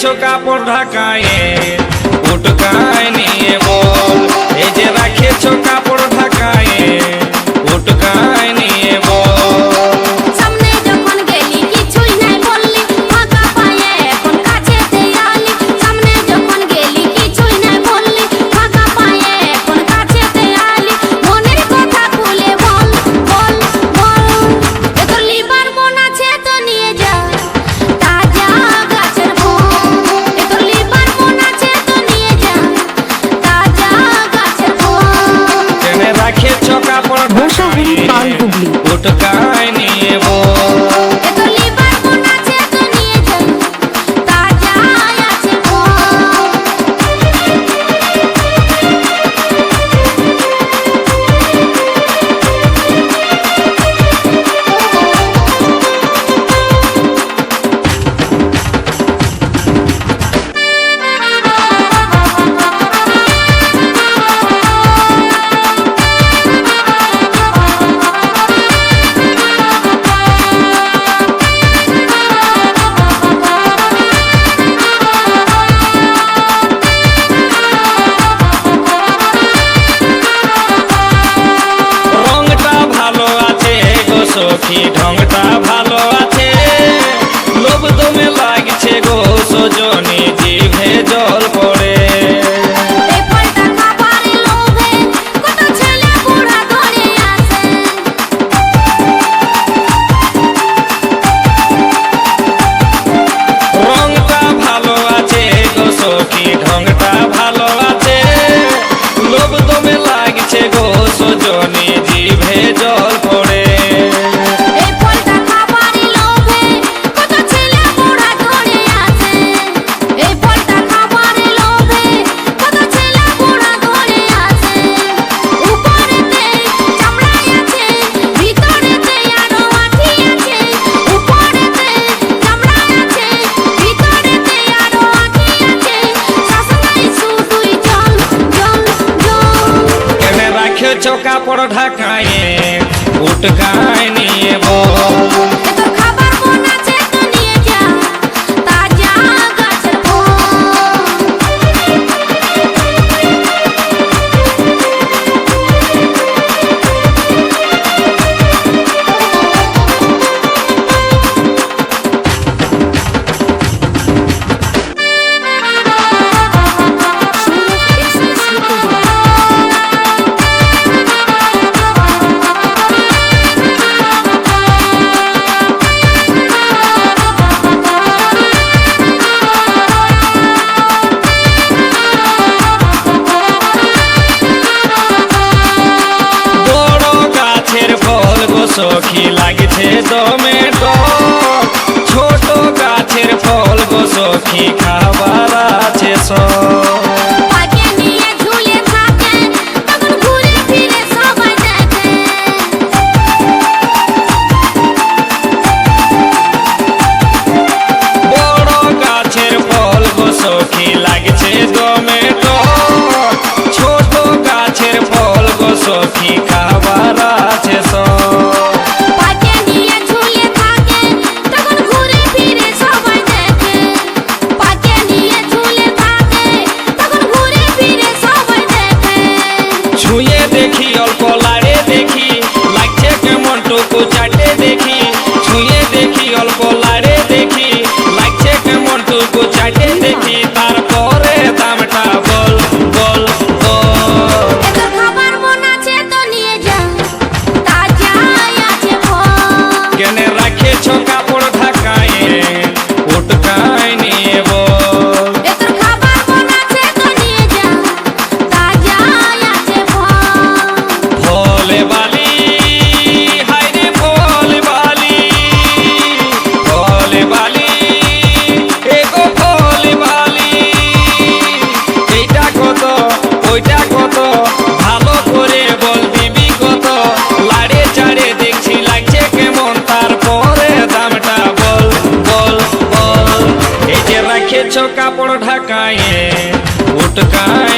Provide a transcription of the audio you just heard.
রেখেছো কাপড় ঢাকায়ে উটকায় নিয়ে বল, এই যে রেখেছো কাপড় ঢাকায়ে উটকায় নিয়ে বল। সামনে যখন গেলি কিছুই নাই বললি, ফাঁকা পায়ে এখন কাছেতে আলি। সামনে যখন গেলি কিছুই নাই বললি, ফাঁকা পায়ে এখন কাছেতে আলি। মনের কথা খুলে বল বল বল, এ তোর লিভার মন আছে তো নিয়ে যা তাজা গাছের ফল। এ তোর লিভার মন আছে তো নিয়ে যা তাজা গাছের ফল। কেনে রেখেছো কাপড় ঢাকায়ে উটকায় নিয়ে বল। এ তোর লিভার মন আছে তো নিয়ে যা তাজা আছে ফল। রংটা ভালো আছে গো সখী, ঢংটা ভালো আছে, লোভ দমে লাগছে গো সজনী, জিভে জল পড়ে। এই ফলটা খাবার লোভে কত ছেলে বুড়া ধরে আসে। রংটা ভালো আছে গো সখী, ঢংটা ভালো আছে, লোভ দমে লাগছে গো সজনী, জিভে জল পড়ে। এই ফলটা খাবার লোভে কত ছেলে বুড়া ধরে আসে। এই ফলটা খাবার লোভে কত ছেলে বুড়া ধরে আসে। উপরেতে চামড়াই আছে, ভিতরেতে আরো আঠি আছে। উপরেতে চামড়াই আছে, ভিতরেতে আরো আঠি আছে। শাসনাই শুধুই জল জল জল। কেনে রাখেছো কাপড় ঢাকায়ে উটকায় নিয়ে বল। এ তোর খাবার মন আছে তো নিয়ে যা তাজা গাছের ফল। বড় গাছের ফল গো সখী লাগছে দমে ডর, ছোট গাছের ফল গো সখী খাবার আছে সব। পাকে নিয়ে ঝুলে থাকে তখন ঘুরে ফিরে সবাই দেখে। বড় গাছের ফল গো সখী লাগছে দমে ডর, ছোট গাছের ফল গো সখী খাবার আছে সব। পাকে নিয়ে ঝুলে থাকে তখন ঘুরে ফিরে সবাই দেখে। পাকে নিয়ে ঝুলে থাকে তখন ঘুরে ফিরে সবাই দেখে। ছুঁয়ে দেখি অল্প লাড়ে দেখি, লাগছে কেমন টুকু চাটে দেখি। ছুঁয়ে দেখি অল্প লাড়ে দেখি, লাগছে কেমন টুকু চাটে দেখি। তারপরে দামটা বল বল বল। এ তোর খাবার মন আছে তো নিয়ে যা তাজা আছে ফল। কেনে রাখেছো কাপড় ঢাকায়ে উটকায় নিয়ে বল। এ তোর খাবার মন আছে তো নিয়ে যা তাজা আছে ফল। ফলে বালি হায়রে ফলে বালি, ফলে বালি এগো ফলে বালি। এইটা কত ওইটা কত, ভালো করে বল দিবি কত। লাড়ে চাড়ে দেখছি লাগছে কেমন, তারপরে দামটা বল বল বল। এই যে রেখেছো কাপড় ঢাকায়ে উটকায়